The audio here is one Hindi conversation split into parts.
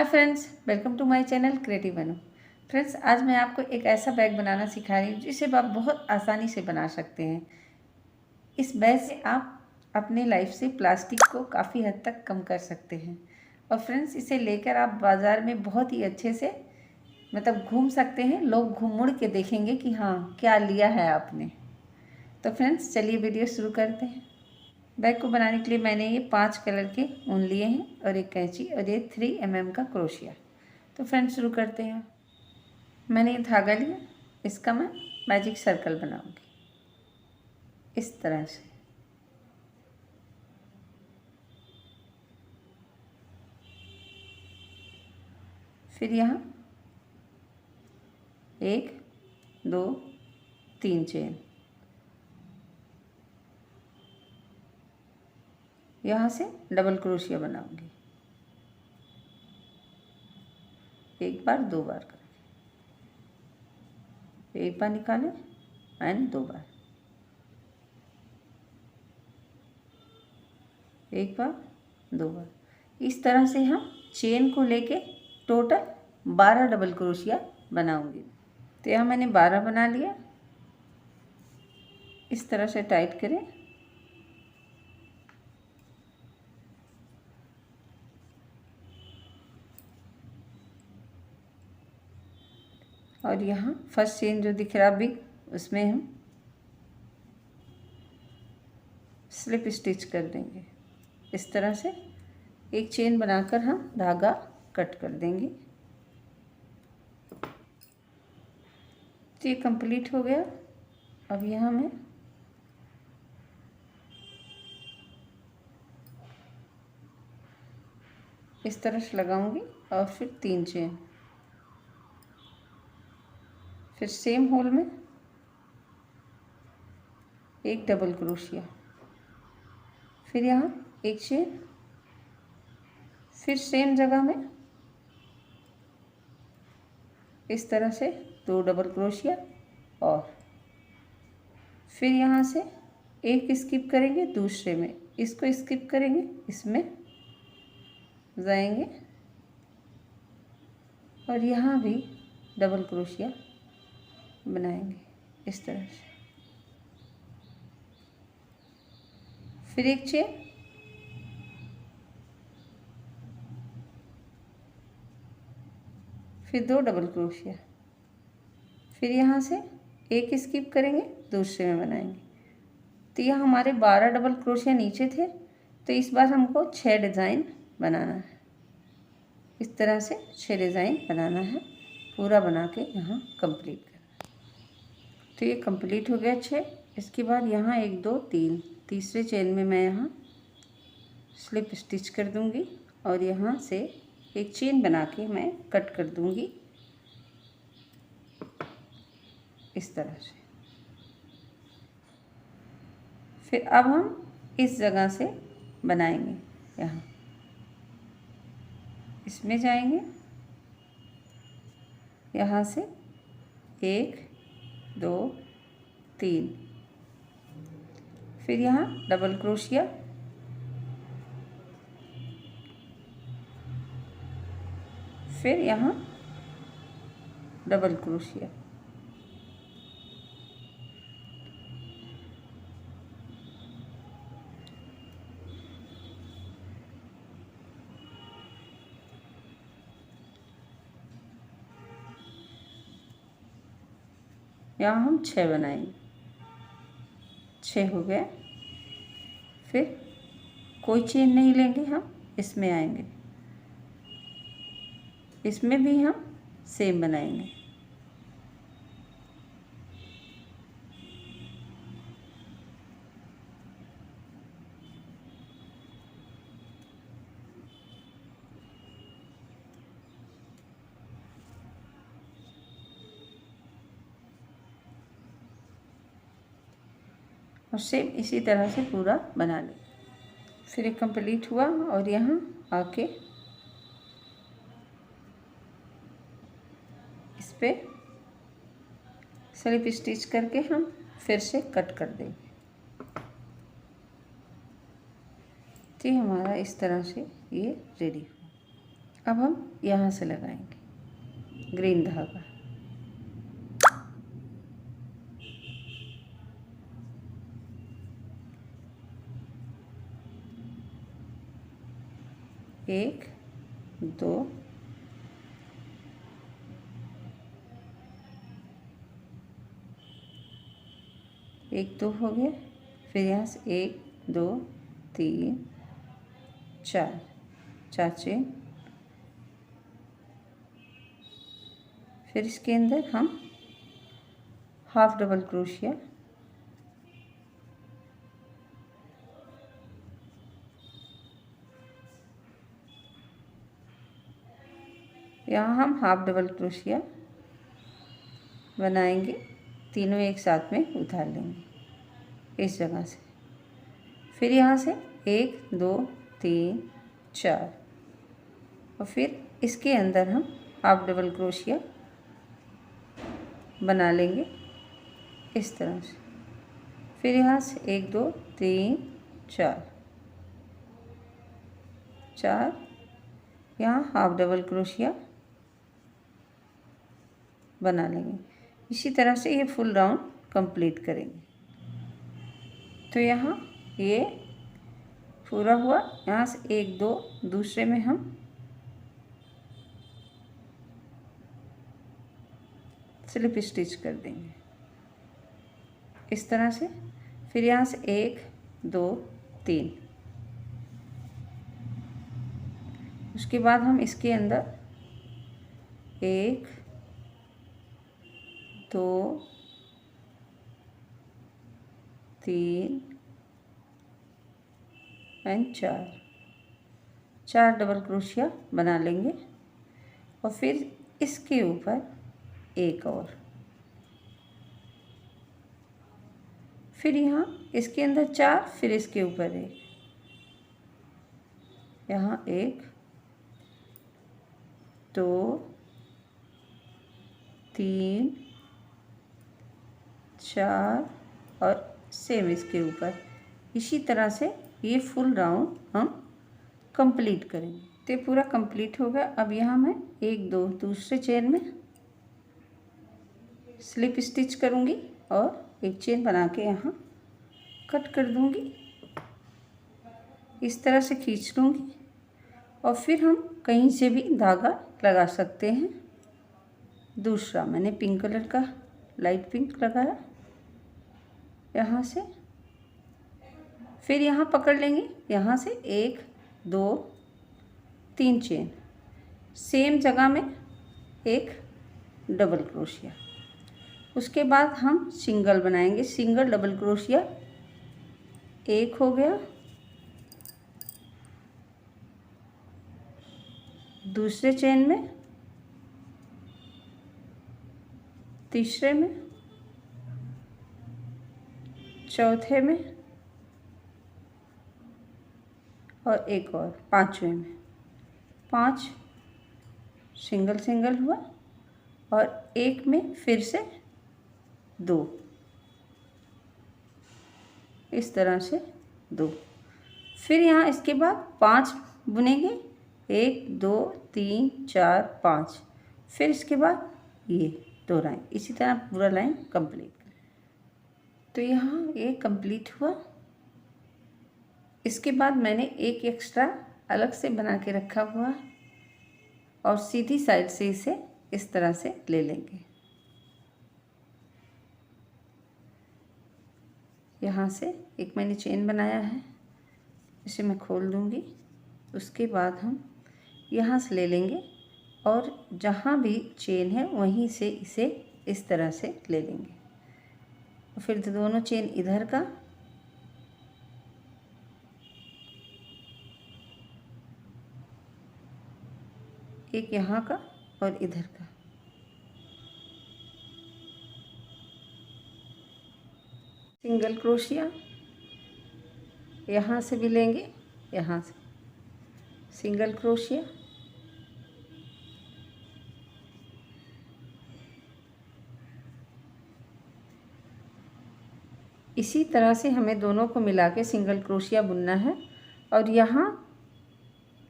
Friends, welcome to my channel creative बनू। फ्रेंड्स, आज मैं आपको एक ऐसा बैग बनाना सिखा रही हूँ जिसे आप बहुत आसानी से बना सकते हैं। इस बैग से आप अपने लाइफ से प्लास्टिक को काफ़ी हद तक कम कर सकते हैं। और फ्रेंड्स, इसे लेकर आप बाज़ार में बहुत ही अच्छे से घूम सकते हैं। लोग घूम मुड़ के देखेंगे कि हाँ, क्या लिया है आपने। तो फ्रेंड्स, चलिए वीडियो शुरू करते हैं। बैग को बनाने के लिए मैंने ये 5 कलर के ऊन लिए हैं और एक कैंची और ये 3 mm का क्रोशिया। तो फ्रेंड्स, शुरू करते हैं। मैंने ये धागा लिया, इसका मैं मैजिक सर्कल बनाऊंगी इस तरह से। फिर यहाँ 1 2 3 चेन, यहाँ से डबल क्रोशिया बनाऊंगी, एक बार 2 बार करके, एक बार निकालें एंड 2 बार, एक बार 2 बार। इस तरह से हम चेन को लेके टोटल 12 डबल क्रोशिया बनाऊंगी। तो यहाँ मैंने 12 बना लिया। इस तरह से टाइट करें और यहाँ फर्स्ट चेन जो दिख रहा बिग, उसमें हम स्लिप स्टिच कर देंगे। इस तरह से एक चेन बनाकर हम धागा कट कर देंगे। तो ये कंप्लीट हो गया। अब यहाँ मैं इस तरह से लगाऊंगी और फिर 3 चेन, फिर सेम होल में एक डबल क्रोशिया, फिर यहाँ एक चेन, फिर सेम जगह में इस तरह से 2 डबल क्रोशिया और फिर यहाँ से एक स्किप करेंगे, दूसरे में इसको स्किप करेंगे, इसमें जाएंगे और यहाँ भी डबल क्रोशिया बनाएंगे इस तरह से। फिर एक चेन, फिर 2 डबल क्रोशिया, फिर यहाँ से एक स्किप करेंगे, दूसरे में बनाएंगे। तो यह हमारे 12 डबल क्रोशिया नीचे थे। तो इस बार हमको 6 डिज़ाइन बनाना है। इस तरह से 6 डिज़ाइन बनाना है, पूरा बना के यहाँ कंप्लीट करना है। तो ये कंप्लीट हो गया 6। इसके बाद यहाँ 1 2 3 तीसरे चेन में मैं यहाँ स्लिप स्टिच कर दूँगी और यहाँ से एक चेन बना के मैं कट कर दूँगी इस तरह से। फिर अब हम इस जगह से बनाएंगे, यहाँ इसमें जाएंगे, यहाँ से 1 2 3, फिर यहाँ डबल क्रोशिया, फिर यहाँ डबल क्रोशिया, यहाँ हम 6 बनाएंगे। 6 हो गए। फिर कोई चेन नहीं लेंगे, हम इसमें आएंगे, इसमें भी हम सेम बनाएंगे। और सेम इसी तरह से पूरा बना लें। फिर एक कंप्लीट हुआ और यहाँ आके इस पे स्लिप स्टिच करके हम फिर से कट कर देंगे। तो हमारा इस तरह से ये रेडी हुआ। अब हम यहाँ से लगाएंगे ग्रीन धागा। एक, दो, एक दो हो गया। फिर यहाँ से एक, दो, तीन, चार, चार चेन। फिर इसके अंदर हम हाफ डबल क्रोशिया, यहाँ हम हाफ डबल क्रोशिया बनाएंगे। तीनों एक साथ में उतार लेंगे इस जगह से। फिर यहाँ से एक, दो, तीन, चार, और फिर इसके अंदर हम हाफ डबल क्रोशिया बना लेंगे इस तरह से। फिर यहाँ से एक, दो, तीन, चार, चार, यहाँ हाफ डबल क्रोशिया बना लेंगे। इसी तरह से ये फुल राउंड कंप्लीट करेंगे। तो यहाँ ये पूरा हुआ। यहाँ से एक, दो, दूसरे में हम स्लिप स्टिच कर देंगे इस तरह से। फिर यहाँ से एक, दो, तीन, उसके बाद हम इसके अंदर एक, दो, तीन एंड चार, चार डबल क्रोशिया बना लेंगे। और फिर इसके ऊपर एक और, फिर यहाँ इसके अंदर चार, फिर इसके ऊपर एक, यहाँ एक, दो, तीन, चार, और सेम इसके ऊपर। इसी तरह से ये फुल राउंड हम कंप्लीट करेंगे। तो ये पूरा कंप्लीट हो गया। अब यहाँ मैं एक, दो, दूसरे चेन में स्लिप स्टिच करूँगी और एक चेन बना के यहाँ कट कर दूँगी। इस तरह से खींच लूँगी और फिर हम कहीं से भी धागा लगा सकते हैं। दूसरा मैंने पिंक कलर का लाइट पिंक लगाया यहाँ से। फिर यहाँ पकड़ लेंगे, यहाँ से एक, दो, तीन चेन, सेम जगह में एक डबल क्रोशिया। उसके बाद हम सिंगल बनाएंगे, सिंगल डबल क्रोशिया। एक हो गया, दूसरे चेन में, तीसरे में, चौथे में, और एक और पांचवें में। पांच सिंगल सिंगल हुआ और एक में फिर से दो, इस तरह से दो। फिर यहाँ इसके बाद पांच बुनेंगे, एक, दो, तीन, चार, पाँच। फिर इसके बाद ये दो लाइन, इसी तरह पूरा लाइन कंप्लीट करें। तो यहाँ ये कंप्लीट हुआ। इसके बाद मैंने एक एक्स्ट्रा अलग से बना के रखा हुआ और सीधी साइड से इसे इस तरह से ले लेंगे। यहाँ से एक मैंने चेन बनाया है, इसे मैं खोल दूँगी। उसके बाद हम यहाँ से ले लेंगे और जहाँ भी चेन है वहीं से इसे इस तरह से ले लेंगे। और फिर दोनों चेन इधर का, एक यहाँ का और इधर का, सिंगल क्रोशिया यहाँ से भी लेंगे, यहाँ से सिंगल क्रोशिया, इसी तरह से हमें दोनों को मिला के सिंगल क्रोशिया बुनना है और यहाँ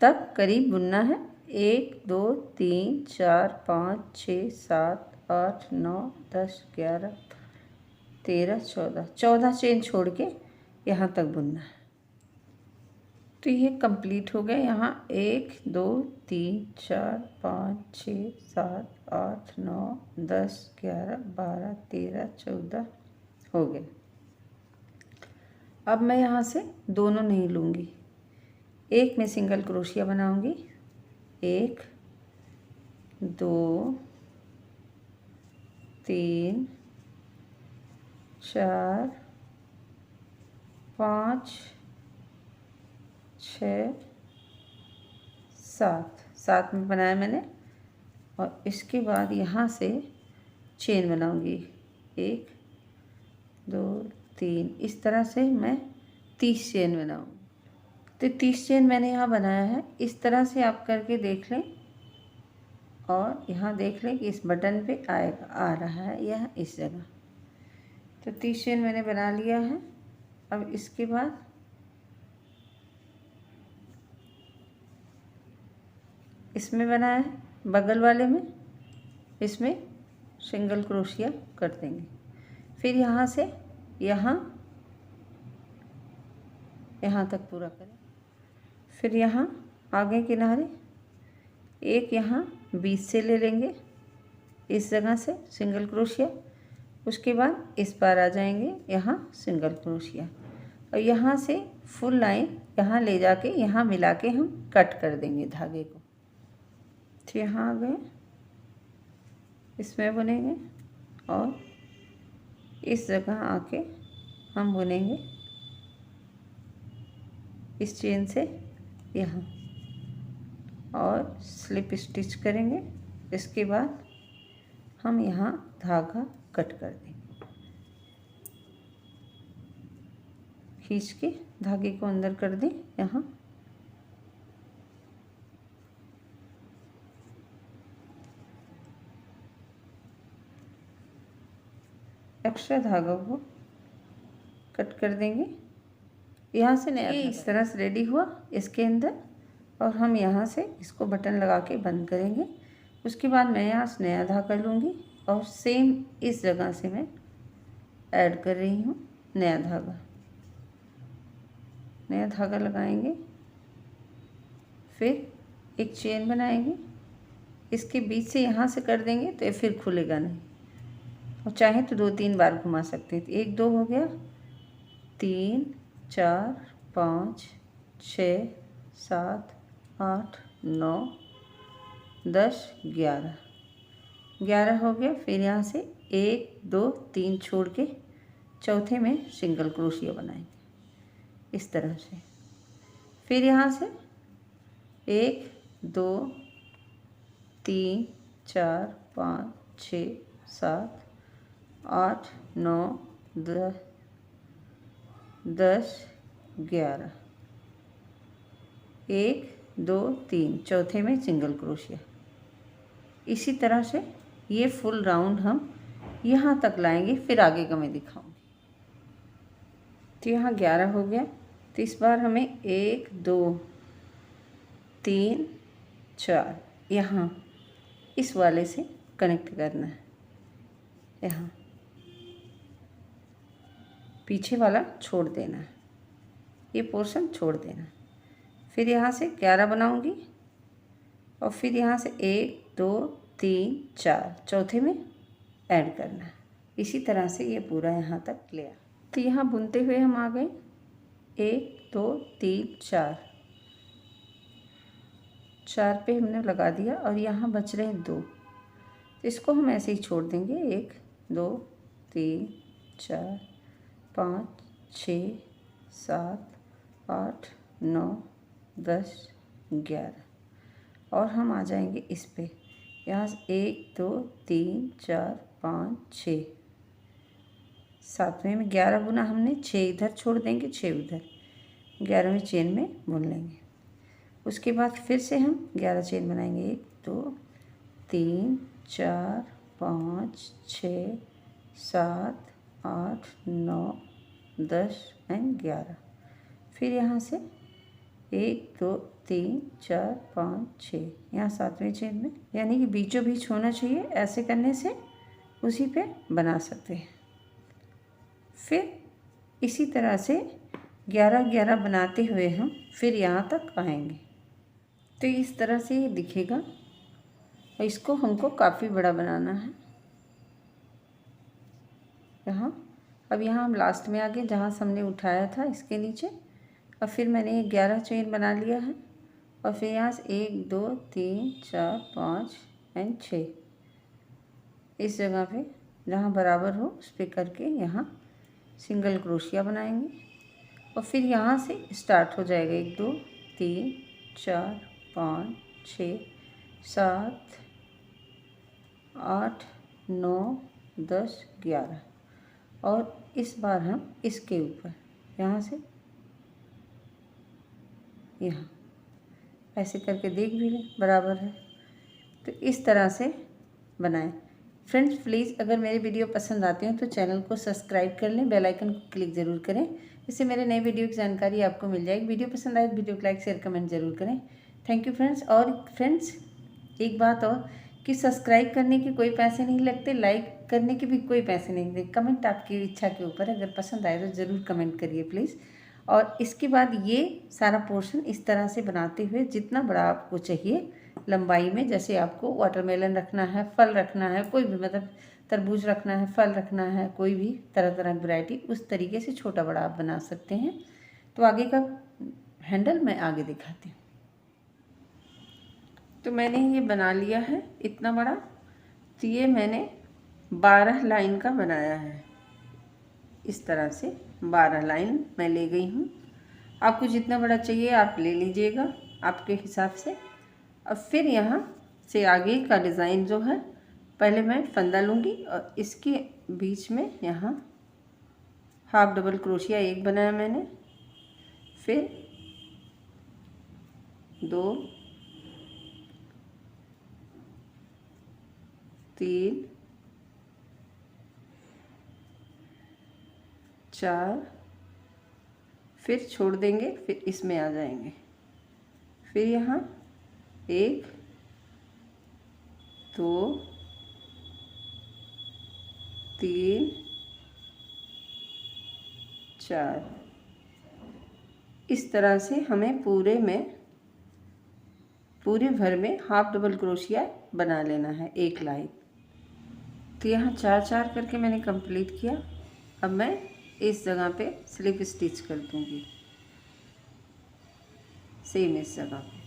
तक करीब बुनना है। 1 2 3 4 5 6 7 8 9 10 11 13 14 चेन छोड़ के यहाँ तक बुनना है। तो ये कंप्लीट हो गया। यहाँ 1 2 3 4 5 6 7 8 9 10 11 12 13 14 हो गए। अब मैं यहाँ से दोनों नहीं लूँगी, एक में सिंगल क्रोशिया बनाऊँगी। 1 2 3 4 5 6 7 में बनाया मैंने। और इसके बाद यहाँ से चेन बनाऊँगी 1 2 3, इस तरह से मैं 30 चेन बनाऊँगी। तो 30 चेन मैंने यहाँ बनाया है। इस तरह से आप करके देख लें और यहाँ देख लें कि इस बटन पे आ रहा है यह इस जगह। तो 30 चेन मैंने बना लिया है। अब इसके बाद इसमें बनाया है, बगल वाले में इसमें सिंगल क्रोशिया कर देंगे। फिर यहाँ से यहाँ तक पूरा करें। फिर यहाँ आगे किनारे एक यहाँ बीच से ले लेंगे, इस जगह से सिंगल क्रोशिया। उसके बाद इस पार आ जाएंगे, यहाँ सिंगल क्रोशिया। और यहाँ से फुल लाइन यहाँ ले जाके यहाँ मिला के हम कट कर देंगे धागे को। तो यहाँ आ गए, इसमें बुनेंगे और इस जगह आके हम बुनेंगे इस चेन से यहाँ और स्लिप स्टिच करेंगे। इसके बाद हम यहाँ धागा कट कर देंगे, खींच के धागे को अंदर कर दें। यहाँ एक्स्ट्रा धागा को कट कर देंगे। यहाँ से नया इस तरह से रेडी हुआ इसके अंदर, और हम यहाँ से इसको बटन लगा के बंद करेंगे। उसके बाद मैं यहाँ से नया धागा लूँगी और सेम इस जगह से मैं ऐड कर रही हूँ नया धागा लगाएंगे। फिर एक चेन बनाएंगे, इसके बीच से यहाँ से कर देंगे तो ये फिर खुलेगा नहीं, और चाहे तो 2-3 बार घुमा सकते हैं। 1 2 हो गया, 3 4 5 6 7 8 9 10 11 हो गया। फिर यहाँ से 1 2 3 छोड़ के चौथे में सिंगल क्रोशिया बनाएंगे इस तरह से। फिर यहाँ से 1 2 3 4 5 6 7 8 9 10 11 1 2 3 चौथे में सिंगल क्रोशिया। इसी तरह से ये फुल राउंड हम यहाँ तक लाएंगे, फिर आगे का मैं दिखाऊंगी। तो यहाँ 11 हो गया। तो इस बार हमें 1 2 3 4 यहाँ इस वाले से कनेक्ट करना है। यहाँ पीछे वाला छोड़ देना है, ये पोर्शन छोड़ देना है। फिर यहाँ से 11 बनाऊंगी और फिर यहाँ से 1 2 3 4 चौथे में ऐड करना है। इसी तरह से ये पूरा यहाँ तक ले आ। तो यहाँ बुनते हुए हम आ गए 1 2 3 4 पे हमने लगा दिया और यहाँ बच रहे 2। इसको हम ऐसे ही छोड़ देंगे। 1 2 3 4 5 6 7 8 9 10 11 और हम आ जाएंगे इस पे। यहाँ से 1 2 3 4 5 6 सातवें में 11 बुना हमने, 6 इधर छोड़ देंगे, 6 उधर, 11वें चेन में बुन लेंगे। उसके बाद फिर से हम 11 चेन बनाएंगे। 1 2 3 4 5 6 7 8 9 10 एंड 11। फिर यहाँ से 1 2 3 4 5 6 यहाँ 7वें चेन में, यानी कि बीचों बीच होना चाहिए। ऐसे करने से उसी पे बना सकते हैं। फिर इसी तरह से 11 बनाते हुए हम फिर यहाँ तक आएंगे। तो इस तरह से ये दिखेगा और इसको हमको काफ़ी बड़ा बनाना है। अब यहाँ हम लास्ट में आ गए जहाँ से हमने उठाया था इसके नीचे। और फिर मैंने 11 चेन बना लिया है और फिर यहाँ से 1 2 3 4 5 एंड 6 इस जगह पे जहाँ बराबर हो उस पर करके यहाँ सिंगल क्रोशिया बनाएंगे। और फिर यहाँ से स्टार्ट हो जाएगा 1 2 3 4 5 6 7 8 9 10 11 और इस बार हम इसके ऊपर यहाँ से यहाँ ऐसे करके देख भी लें बराबर है। तो इस तरह से बनाएं। फ्रेंड्स प्लीज़ अगर मेरी वीडियो पसंद आती हो तो चैनल को सब्सक्राइब कर लें, बेल आइकन को क्लिक ज़रूर करें, इससे मेरे नए वीडियो की जानकारी आपको मिल जाएगी। वीडियो पसंद आए तो वीडियो को लाइक शेयर कमेंट ज़रूर करें। Thank you friends. और फ्रेंड्स एक बात और कि सब्सक्राइब करने के कोई पैसे नहीं लगते, लाइक करने के भी कोई पैसे नहीं लगते, कमेंट आपकी इच्छा के ऊपर, अगर पसंद आए तो ज़रूर कमेंट करिए प्लीज़। और इसके बाद ये सारा पोर्शन इस तरह से बनाते हुए जितना बड़ा आपको चाहिए लंबाई में, जैसे आपको वाटरमेलन रखना है, फल रखना है, कोई भी मतलब तरबूज रखना है, फल रखना है, कोई भी तरह तरह की वैरायटी, उस तरीके से छोटा बड़ा आप बना सकते हैं। तो आगे का हैंडल मैं आगे दिखाती हूँ। तो मैंने ये बना लिया है इतना बड़ा। तो ये मैंने 12 लाइन का बनाया है। इस तरह से 12 लाइन मैं ले गई हूँ। आपको जितना बड़ा चाहिए आप ले लीजिएगा आपके हिसाब से। अब फिर यहाँ से आगे का डिज़ाइन जो है, पहले मैं फंदा लूँगी और इसके बीच में यहाँ हाफ डबल क्रोशिया एक बनाया मैंने, फिर 2 3 4 फिर छोड़ देंगे, फिर इसमें आ जाएंगे, फिर यहाँ 1 2 3 4 इस तरह से हमें पूरे भर में हाफ डबल क्रोशिया बना लेना है एक लाइन। तो यहाँ 4 करके मैंने कंप्लीट किया। अब मैं इस जगह पे स्लिप स्टिच कर दूँगी, सेम इस जगह पे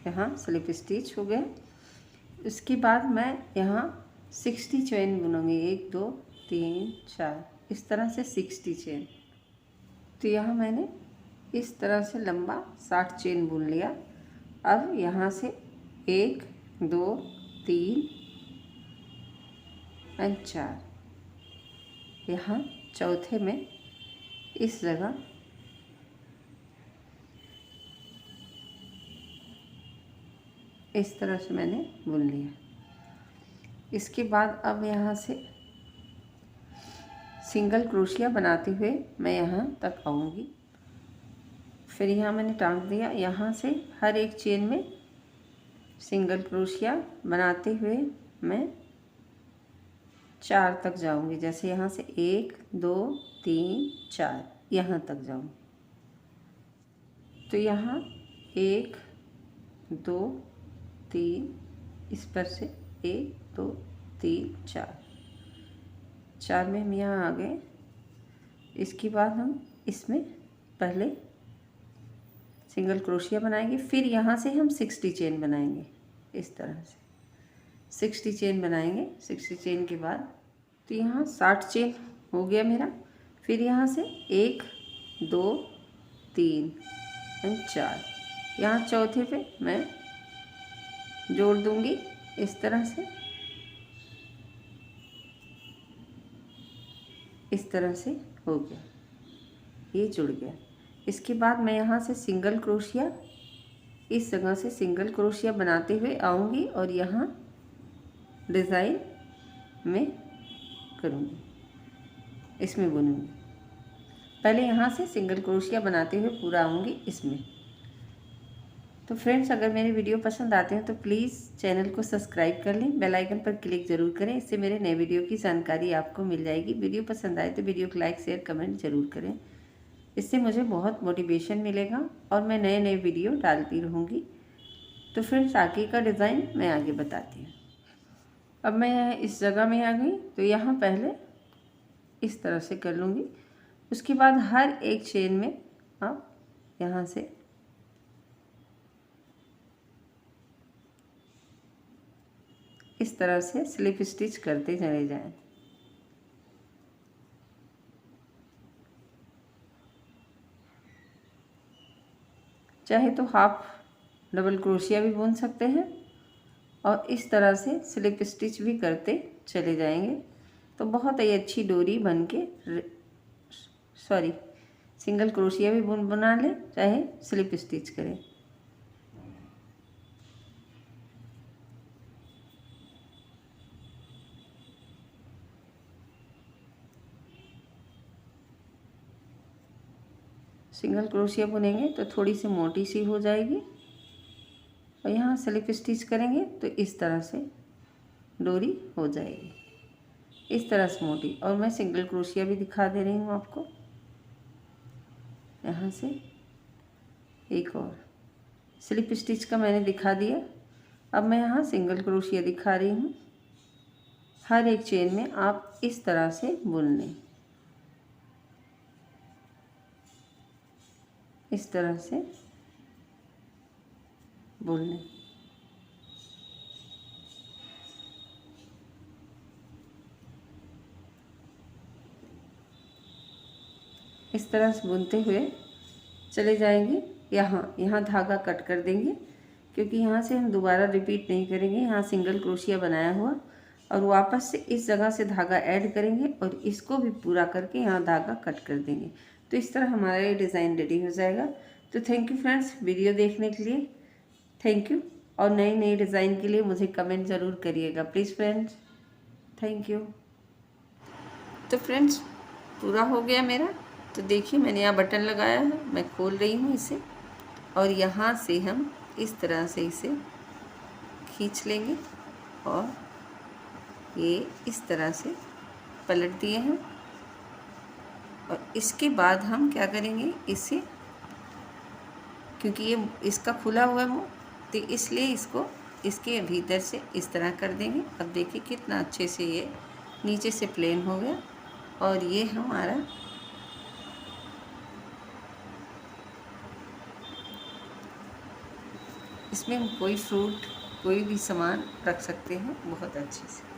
यहाँ स्लिप स्टिच हो गया। उसके बाद मैं यहाँ 60 चेन बुनूँगी, 1 2 3 4 इस तरह से 60 चेन। तो यहाँ मैंने इस तरह से लंबा 60 चेन बुन लिया। अब यहाँ से 1 2 3 एंड 4 यहाँ चौथे में इस जगह इस तरह से मैंने बुन लिया। इसके बाद अब यहाँ से सिंगल क्रोशिया बनाते हुए मैं यहाँ तक आऊँगी। फिर यहाँ मैंने टांग दिया, यहाँ से हर एक चेन में सिंगल क्रोशिया बनाते हुए मैं 4 तक जाऊँगी। जैसे यहाँ से 1 2 3 4 यहाँ तक जाऊँगी। तो यहाँ 1 2 3 इस पर से 1 2 3 4 में हम यहाँ आ गए। इसके बाद हम इसमें पहले सिंगल क्रोशिया बनाएंगे, फिर यहाँ से हम 60 चेन बनाएंगे। इस तरह से 60 चेन बनाएंगे। 60 चेन के बाद तो यहाँ 60 चेन हो गया मेरा। फिर यहाँ से 1 2 3 एंड 4 यहाँ चौथे पे मैं जोड़ दूँगी इस तरह से। इस तरह से हो गया, ये जुड़ गया। इसके बाद मैं यहाँ से सिंगल क्रोशिया इस जगह से सिंगल क्रोशिया बनाते हुए आऊँगी और यहाँ डिज़ाइन में करूँगी, इसमें बुनूँगी। पहले यहाँ से सिंगल क्रोशिया बनाते हुए पूरा आऊँगी इसमें। तो फ्रेंड्स, अगर मेरे वीडियो पसंद आते हैं तो प्लीज़ चैनल को सब्सक्राइब कर लें, बेल आइकन पर क्लिक ज़रूर करें, इससे मेरे नए वीडियो की जानकारी आपको मिल जाएगी। वीडियो पसंद आए तो वीडियो को लाइक शेयर कमेंट ज़रूर करें, इससे मुझे बहुत मोटिवेशन मिलेगा और मैं नए नए वीडियो डालती रहूँगी। तो फ्रेंड्स, आगे का डिज़ाइन मैं आगे बताती हूँ। अब मैं इस जगह में आ गई, तो यहाँ पहले इस तरह से कर लूँगी। उसके बाद हर एक चेन में आप यहाँ से इस तरह से स्लिप स्टिच करते चले जाएं। चाहे तो हाफ डबल क्रोशिया भी बुन सकते हैं और इस तरह से स्लिप स्टिच भी करते चले जाएंगे, तो बहुत ही अच्छी डोरी बन के सिंगल क्रोशिया भी बना ले, चाहे स्लिप स्टिच करें। सिंगल क्रोशिया बुनेंगे तो थोड़ी सी मोटी सी हो जाएगी और यहाँ स्लिप स्टिच करेंगे तो इस तरह से डोरी हो जाएगी, इस तरह से मोटी। और मैं सिंगल क्रोशिया भी दिखा दे रही हूँ आपको। यहाँ से एक और स्लिप स्टिच का मैंने दिखा दिया। अब मैं यहाँ सिंगल क्रोशिया दिखा रही हूँ। हर एक चेन में आप इस तरह से बुन लें, इस तरह से बुन लें। इस तरह से बुनते हुए चले जाएंगे। यहाँ धागा कट कर देंगे, क्योंकि यहाँ से हम दोबारा रिपीट नहीं करेंगे। यहाँ सिंगल क्रोशिया बनाया हुआ और वापस से इस जगह से धागा ऐड करेंगे और इसको भी पूरा करके यहाँ धागा कट कर देंगे। तो इस तरह हमारा ये डिज़ाइन रेडी हो जाएगा। तो थैंक यू फ्रेंड्स, वीडियो देखने के लिए थैंक यू। और नई नई डिज़ाइन के लिए मुझे कमेंट ज़रूर करिएगा प्लीज़ फ्रेंड्स, थैंक यू। तो फ्रेंड्स, पूरा हो गया मेरा। तो देखिए, मैंने यहाँ बटन लगाया है, मैं खोल रही हूँ इसे और यहाँ से हम इस तरह से इसे खींच लेंगे और ये इस तरह से पलट दिए हैं। और इसके बाद हम क्या करेंगे, इसे, क्योंकि ये इसका खुला हुआ मुँह, तो इसलिए इसको इसके भीतर से इस तरह कर देंगे। अब देखिए कितना अच्छे से ये नीचे से प्लेन हो गया और ये हमारा इसमें हम कोई फ्रूट कोई भी सामान रख सकते हैं बहुत अच्छे से।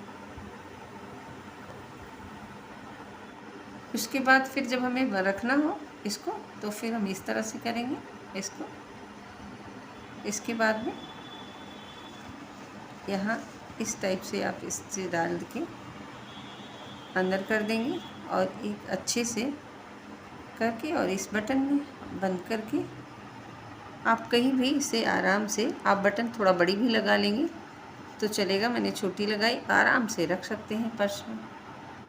उसके बाद फिर जब हमें रखना हो इसको, तो फिर हम इस तरह से करेंगे इसको। इसके बाद में यहाँ इस टाइप से आप इससे डाल के अंदर कर देंगे और एक अच्छे से करके और इस बटन में बंद करके आप कहीं भी इसे आराम से, आप बटन थोड़ा बड़ी भी लगा लेंगे तो चलेगा। मैंने छोटी लगाई, आराम से रख सकते हैं पर्स में।